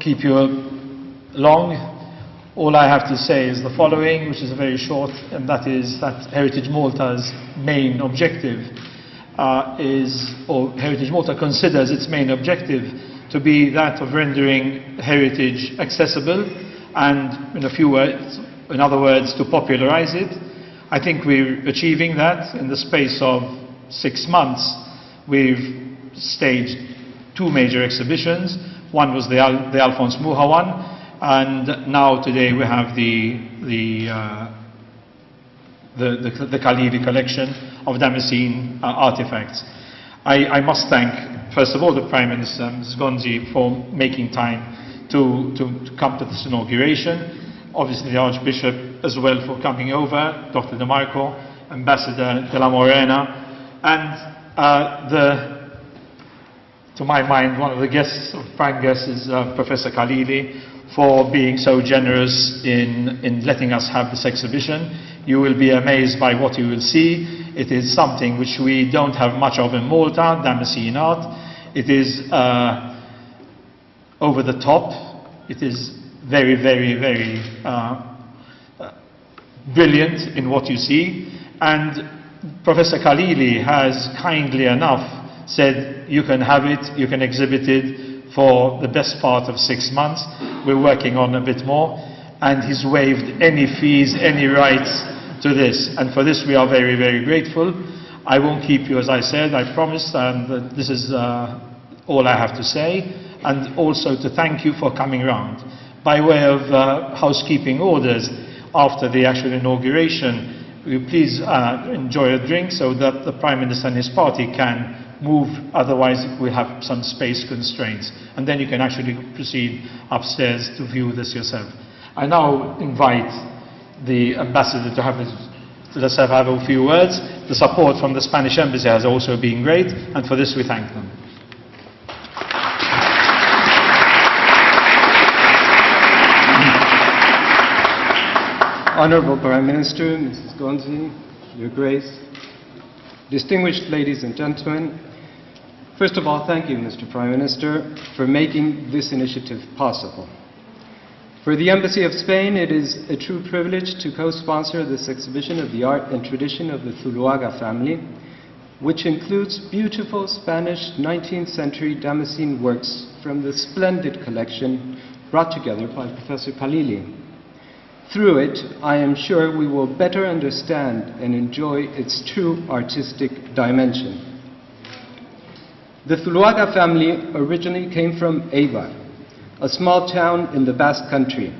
keep you long. All I have to say is the following, which is very short, and that is that Heritage Malta's main objective or Heritage Malta considers its main objective to be that of rendering heritage accessible and, in other words, to popularize it. I think we're achieving that. In the space of 6 months, we've staged 2 major exhibitions. One was the Alphonse Muha one, and now today we have the Khalili Collection of Damascene artifacts. I must thank, first of all, the Prime Minister, Ms. Gonzi, for making time to come to this inauguration. Obviously, the Archbishop as well for coming over, Dr. DeMarco, Ambassador de la Morena, and to my mind, one of the guests, prime guests, is Professor Khalili, for being so generous in letting us have this exhibition. You will be amazed by what you will see. It is something which we don't have much of in Malta, Damascene art. It is over the top. It is very, very, very brilliant in what you see. And Professor Khalili has kindly enough said, you can have it, you can exhibit it for the best part of 6 months. We're working on a bit more, and he's waived any fees, any rights to this, and for this we are very, very grateful. I won't keep you, as I said, I promised, and this is all I have to say, and also to thank you for coming round. By way of housekeeping orders, after the actual inauguration, will you please enjoy a drink so that the Prime Minister and his party can move, otherwise we have some space constraints, and then you can actually proceed upstairs to view this yourself. I now invite the Ambassador to have a few words. The support from the Spanish Embassy has also been great, and for this we thank them. Honorable Prime Minister, Mrs. Gonzi, Your Grace, distinguished ladies and gentlemen, first of all, thank you, Mr. Prime Minister, for making this initiative possible. For the Embassy of Spain, it is a true privilege to co-sponsor this exhibition of the art and tradition of the Zuloaga family, which includes beautiful Spanish 19th century Damascene works from the splendid collection brought together by Professor Khalili. Through it, I am sure we will better understand and enjoy its true artistic dimension. The Zuloaga family originally came from Eibar, a small town in the Basque Country.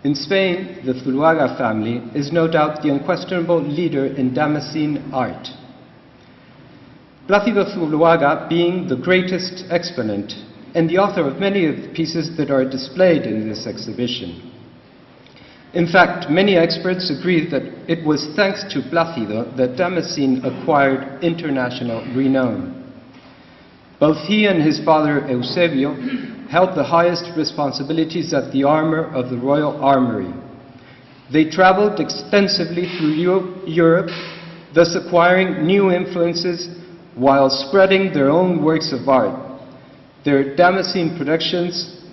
In Spain, the Zuloaga family is no doubt the unquestionable leader in Damascene art. Plácido Zuloaga being the greatest exponent and the author of many of the pieces that are displayed in this exhibition. In fact, many experts agree that it was thanks to Plácido that Damascene acquired international renown. Both he and his father Eusebio held the highest responsibilities at the armor of the Royal Armory. They traveled extensively through Europe, thus acquiring new influences while spreading their own works of art. Their Damascene productions,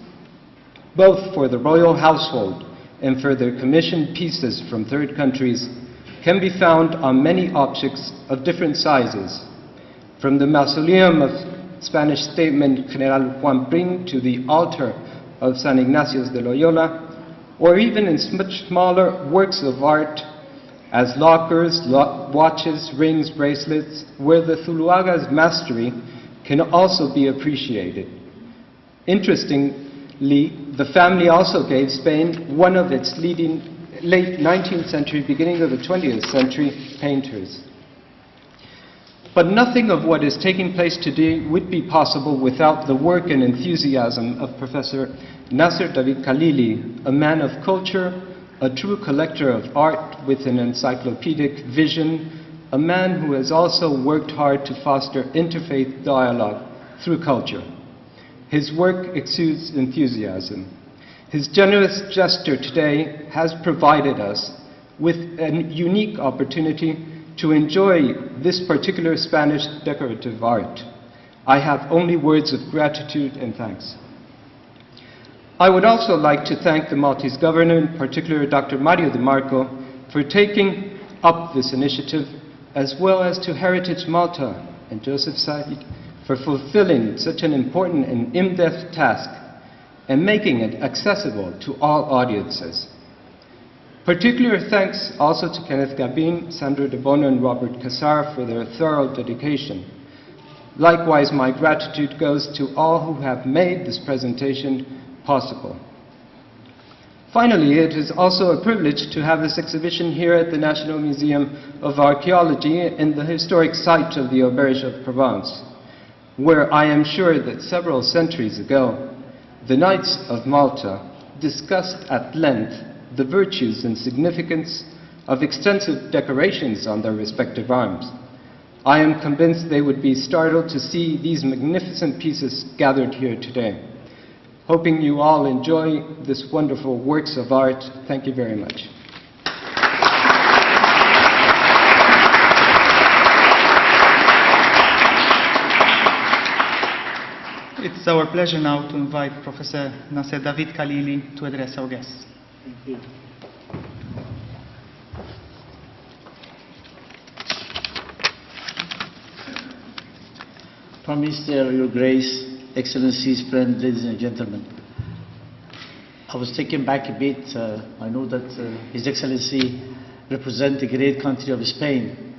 both for the royal household and for their commissioned pieces from third countries, can be found on many objects of different sizes, from the mausoleum of Spanish statesman General Juan Prim to the altar of San Ignacio de Loyola, or even in much smaller works of art as lockers, watches, rings, bracelets, where the Zuloaga's mastery can also be appreciated. Interestingly, the family also gave Spain one of its leading late 19th century, beginning of the 20th century painters. But nothing of what is taking place today would be possible without the work and enthusiasm of Professor Nasser David Khalili, a man of culture, a true collector of art with an encyclopedic vision, a man who has also worked hard to foster interfaith dialogue through culture. His work exudes enthusiasm. His generous gesture today has provided us with a unique opportunity to enjoy this particular Spanish decorative art. I have only words of gratitude and thanks. I would also like to thank the Maltese government, in particular Dr. Mario De Marco, for taking up this initiative, as well as to Heritage Malta and Joseph Said for fulfilling such an important and in-depth task and making it accessible to all audiences. Particular thanks also to Kenneth Gabin, Sandro De Bono, and Robert Cassar for their thorough dedication. Likewise, my gratitude goes to all who have made this presentation possible. Finally, it is also a privilege to have this exhibition here at the National Museum of Archaeology in the historic site of the Auberge of Provence, where I am sure that several centuries ago, the Knights of Malta discussed at length the virtues and significance of extensive decorations on their respective arms. I am convinced they would be startled to see these magnificent pieces gathered here today. Hoping you all enjoy this wonderful works of art. Thank you very much. It's our pleasure now to invite Professor Nasser David Khalili to address our guests. Thank you. Prime Minister, Your Grace, Excellencies, friends, ladies and gentlemen. I was taken back a bit. I know that His Excellency represents the great country of Spain,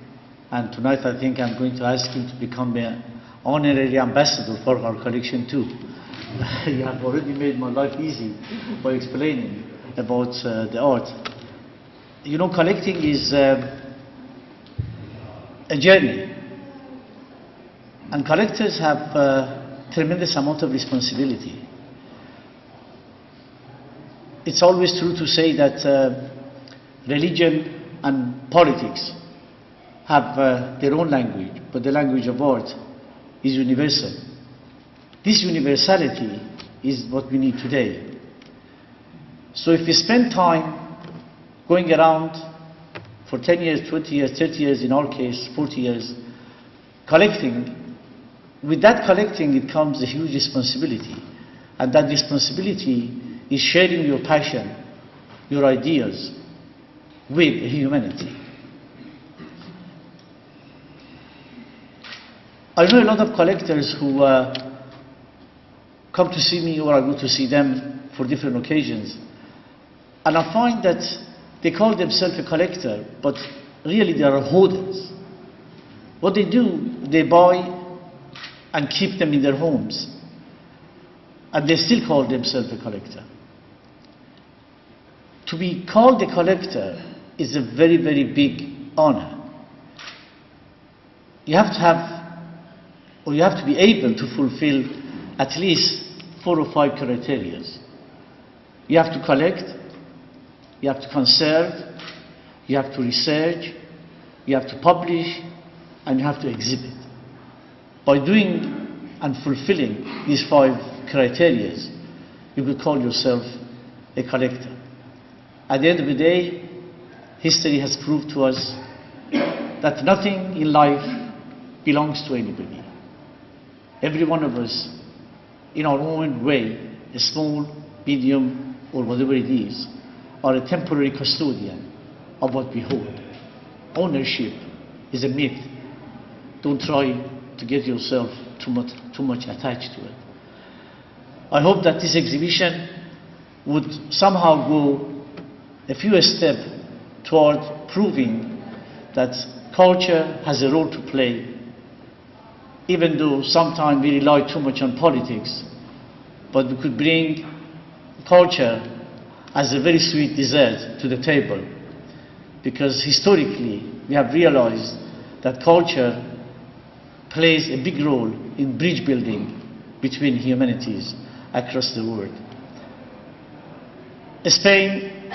and tonight I think I'm going to ask him to become an honorary ambassador for our collection too. You have already made my life easy by explaining about the art. You know, collecting is a journey, and collectors have tremendous amount of responsibility. It's always true to say that religion and politics have their own language, but the language of art is universal. This universality is what we need today. So if we spend time going around for 10 years, 20 years, 30 years, in our case 40 years, collecting, with that collecting it comes a huge responsibility, and that responsibility is sharing your passion, your ideas with humanity. I know a lot of collectors who come to see me, or I go to see them for different occasions, and I find that they call themselves a collector, but really they are hoarders. What they do, they buy and keep them in their homes, and they still call themselves a collector. To be called a collector is a very, very big honor. You have to have, or you have to be able to fulfill at least 4 or 5 criteria. You have to collect, you have to conserve, you have to research, you have to publish, and you have to exhibit. By doing and fulfilling these 5 criteria, you could call yourself a collector. At the end of the day, history has proved to us that nothing in life belongs to anybody. Every one of us, in our own way, a small, medium, or whatever it is, are a temporary custodian of what we hold. Ownership is a myth. Don't try to get yourself too much attached to it. I hope that this exhibition would somehow go a few steps toward proving that culture has a role to play, even though sometimes we rely too much on politics, but we could bring culture as a very sweet dessert to the table, because historically we have realized that culture plays a big role in bridge building between humanities across the world. Spain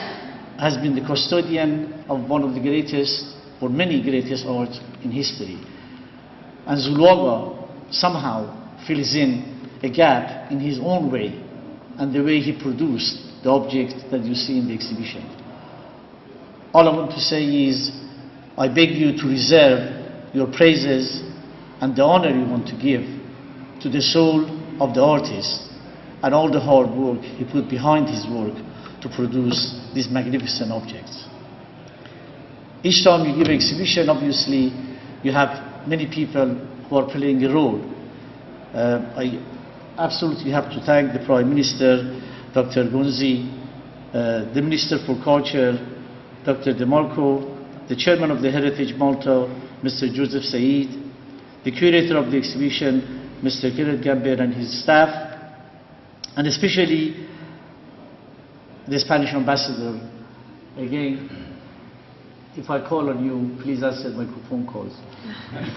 has been the custodian of one of the greatest, or many greatest arts in history. And Zuluaga somehow fills in a gap in his own way, and the way he produced the object that you see in the exhibition. All I want to say is, I beg you to reserve your praises and the honor you want to give to the soul of the artist and all the hard work he put behind his work to produce these magnificent objects. Each time you give an exhibition, obviously, you have many people who are playing a role. I absolutely have to thank the Prime Minister, Dr. Gonzi, the Minister for Culture, Dr. DeMarco, the Chairman of the Heritage Malta, Mr. Joseph Said, the Curator of the exhibition, Mr. Gerard Gamber and his staff, and especially the Spanish Ambassador. Again, if I call on you, please answer my phone calls,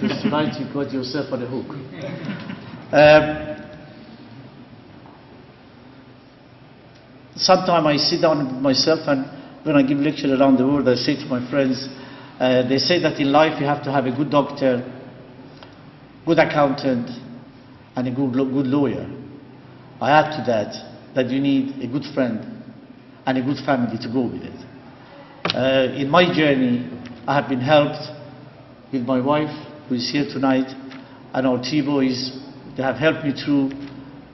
because tonight you got yourself on the hook. Sometimes I sit down with myself, and when I give lectures around the world, I say to my friends, they say that in life you have to have a good doctor, good accountant, and a good lawyer. I add to that you need a good friend and a good family to go with it. In my journey, I have been helped with my wife, who is here tonight, and our 3 boys. They have helped me through.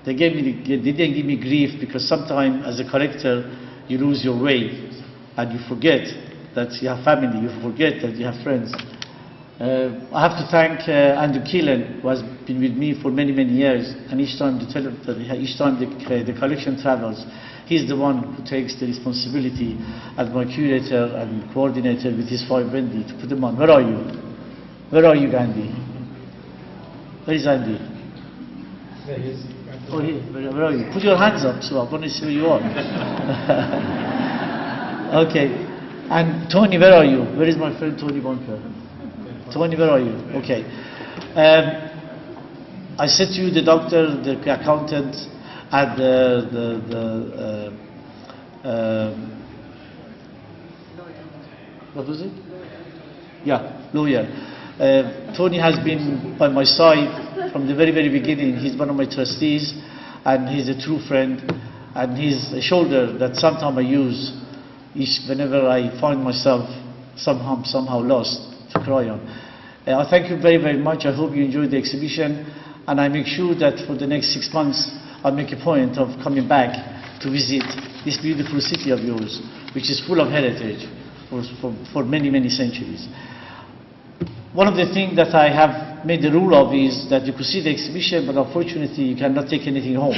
They didn't give me grief, because sometimes as a collector, you lose your way and you forget that you have family, you forget that you have friends. I have to thank Andrew Keelan, who has been with me for many, many years, and each time the collection travels, he's the one who takes the responsibility as my curator and coordinator with his 5 Wendy to put them on. Where are you? Where are you, Andy? Where is Andy? There he is. Oh, here. Where are you? Put your hands up so I want to see where you are. Okay. And Tony, where are you? Where is my friend Tony Bonker? Tony, where are you? Okay. I said to you, the doctor, the accountant, and what was it? Yeah, lawyer. Tony has been by my side from the very, very beginning. He's one of my trustees, and he's a true friend, and he's a shoulder that sometimes I use whenever I find myself somehow lost, to cry on. I thank you very, very much. I hope you enjoyed the exhibition, and I make sure that for the next 6 months I'll make a point of coming back to visit this beautiful city of yours, which is full of heritage for many, many centuries. One of the things that I have made the rule of is that you could see the exhibition, but unfortunately you cannot take anything home.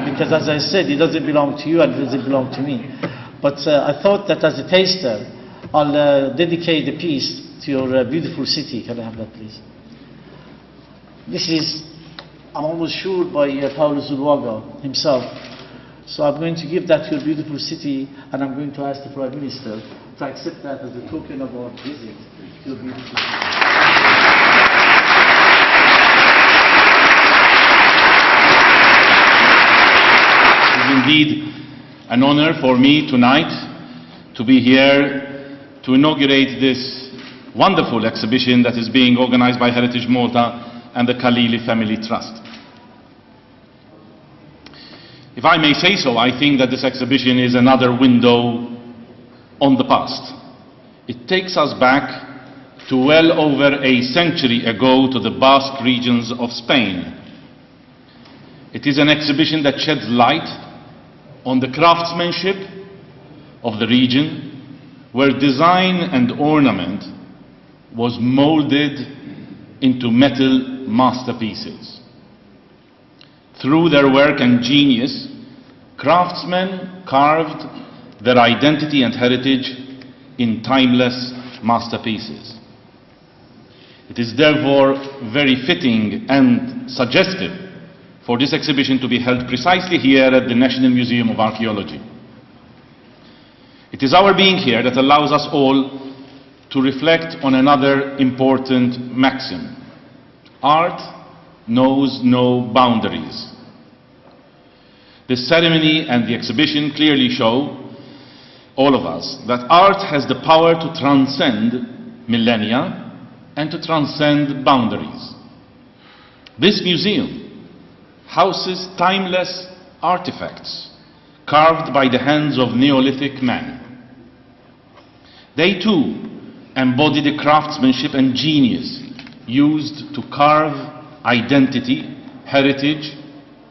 Because as I said, it doesn't belong to you and it doesn't belong to me. But I thought that as a taster, I'll dedicate the piece to your beautiful city. Can I have that, please? This is, I'm almost sure, by Paulo Zuluaga himself. So I'm going to give that to your beautiful city, and I'm going to ask the Prime Minister to accept that as a token of our visit to your beautiful city. It is indeed an honor for me tonight to be here to inaugurate this wonderful exhibition that is being organized by Heritage Malta and the Khalili Family Trust. If I may say so, I think that this exhibition is another window on the past. It takes us back to well over a century ago to the Basque regions of Spain. It is an exhibition that sheds light on the craftsmanship of the region, where design and ornament was molded into metal masterpieces. Through their work and genius, craftsmen carved their identity and heritage in timeless masterpieces. It is therefore very fitting and suggestive for this exhibition to be held precisely here at the National Museum of Archaeology. It is our being here that allows us all to reflect on another important maxim. Art knows no boundaries. This ceremony and the exhibition clearly show all of us that art has the power to transcend millennia and to transcend boundaries. This museum houses timeless artifacts carved by the hands of Neolithic man. They too embody the craftsmanship and genius used to carve identity, heritage,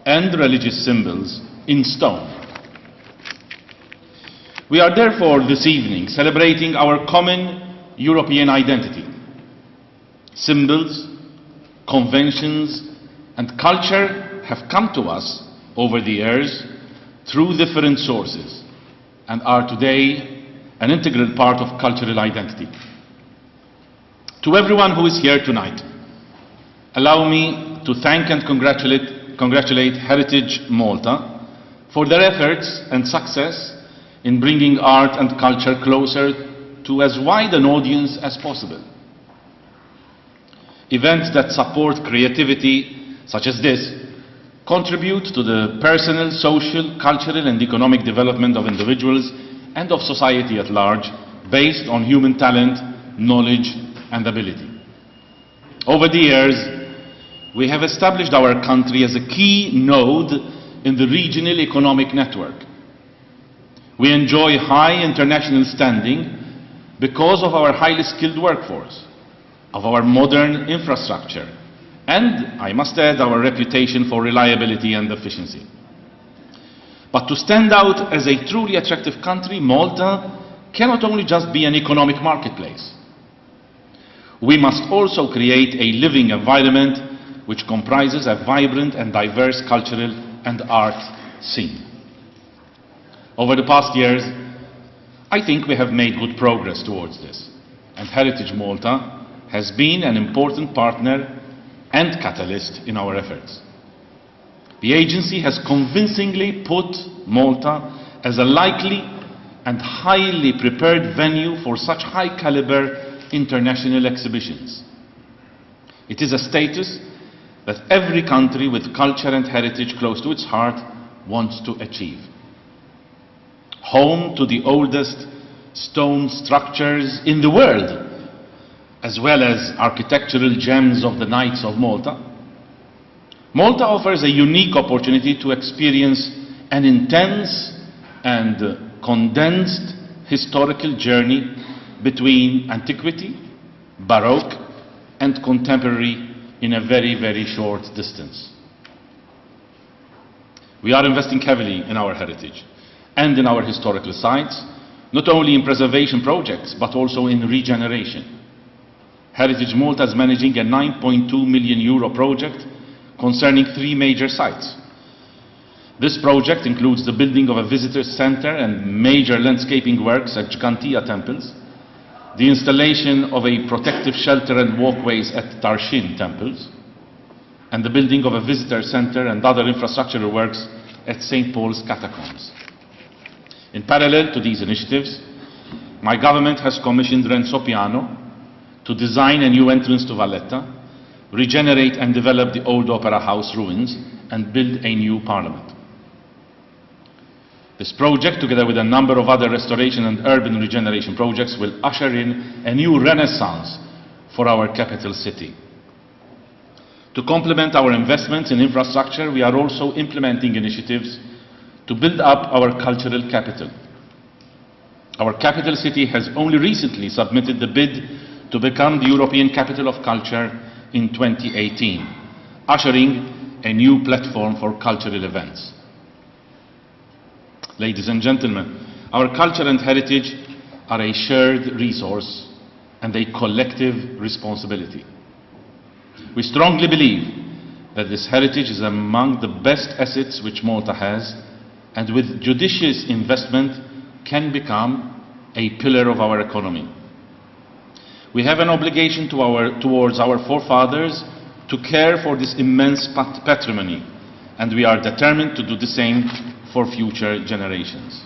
and religious symbols in stone. We are therefore this evening celebrating our common European identity. Symbols, conventions, and culture have come to us over the years through different sources and are today an integral part of cultural identity. To everyone who is here tonight, allow me to thank and congratulate Heritage Malta for their efforts and success in bringing art and culture closer to as wide an audience as possible. Events that support creativity, such as this, contribute to the personal, social, cultural and economic development of individuals and of society at large, based on human talent, knowledge and ability. Over the years, we have established our country as a key node in the regional economic network. We enjoy high international standing because of our highly skilled workforce, of our modern infrastructure, and, I must add, our reputation for reliability and efficiency. But to stand out as a truly attractive country, Malta cannot only just be an economic marketplace. We must also create a living environment which comprises a vibrant and diverse cultural and art scene. Over the past years, I think we have made good progress towards this, and Heritage Malta has been an important partner and catalyst in our efforts. The agency has convincingly put Malta as a likely and highly prepared venue for such high caliber international exhibitions. It is a status that every country with culture and heritage close to its heart wants to achieve. Home to the oldest stone structures in the world, as well as architectural gems of the Knights of Malta, Malta offers a unique opportunity to experience an intense and condensed historical journey between antiquity, Baroque, and contemporary in a very, very short distance. We are investing heavily in our heritage and in our historical sites, not only in preservation projects, but also in regeneration. Heritage Malta is managing a €9.2 million project concerning 3 major sites. This project includes the building of a visitor center and major landscaping works at Gigantia temples, the installation of a protective shelter and walkways at Tarshin temples, and the building of a visitor center and other infrastructural works at St. Paul's catacombs. In parallel to these initiatives, my government has commissioned Renzo Piano to design a new entrance to Valletta, regenerate and develop the old Opera House ruins, and build a new parliament. This project, together with a number of other restoration and urban regeneration projects, will usher in a new renaissance for our capital city. To complement our investments in infrastructure, we are also implementing initiatives to build up our cultural capital. Our capital city has only recently submitted the bid to become the European Capital of Culture in 2018, ushering a new platform for cultural events. Ladies and gentlemen, our culture and heritage are a shared resource and a collective responsibility. We strongly believe that this heritage is among the best assets which Malta has, and with judicious investment can become a pillar of our economy. We have an obligation towards our forefathers to care for this immense patrimony, and we are determined to do the same for future generations.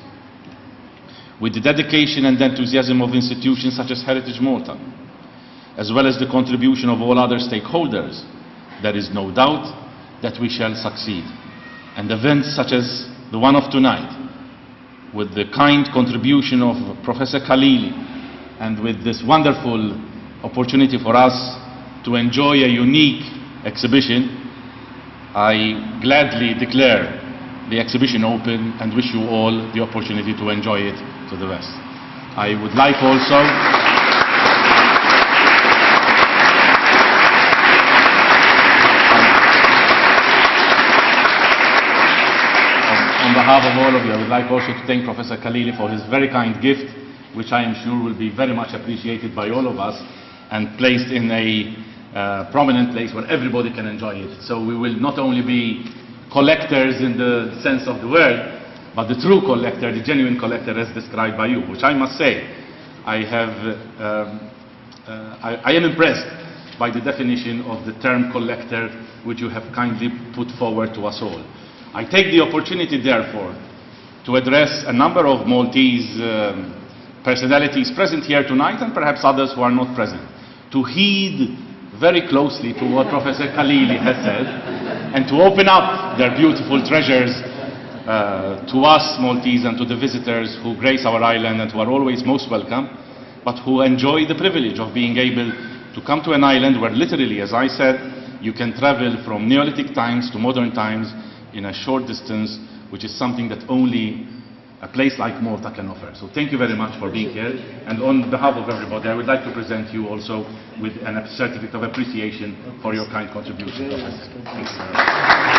With the dedication and enthusiasm of institutions such as Heritage Malta, as well as the contribution of all other stakeholders, there is no doubt that we shall succeed. And events such as the one of tonight, with the kind contribution of Professor Khalili, and with this wonderful opportunity for us to enjoy a unique exhibition, I gladly declare the exhibition open and wish you all the opportunity to enjoy it to the best. I would like also behalf of all of you, I would like also to thank Professor Khalili for his very kind gift, which I am sure will be very much appreciated by all of us and placed in a prominent place where everybody can enjoy it. So we will not only be collectors in the sense of the word, but the true collector, the genuine collector as described by you, which I must say, I am impressed by the definition of the term collector which you have kindly put forward to us all. I take the opportunity, therefore, to address a number of Maltese personalities present here tonight, and perhaps others who are not present, to heed very closely to what Professor Khalili has said, and to open up their beautiful treasures to us Maltese and to the visitors who grace our island and who are always most welcome, but who enjoy the privilege of being able to come to an island where literally, as I said, you can travel from Neolithic times to modern times in a short distance, which is something that only a place like Malta can offer. So thank you very much for being here. And on behalf of everybody, I would like to present you also with a certificate of appreciation for your kind contribution. Thank you.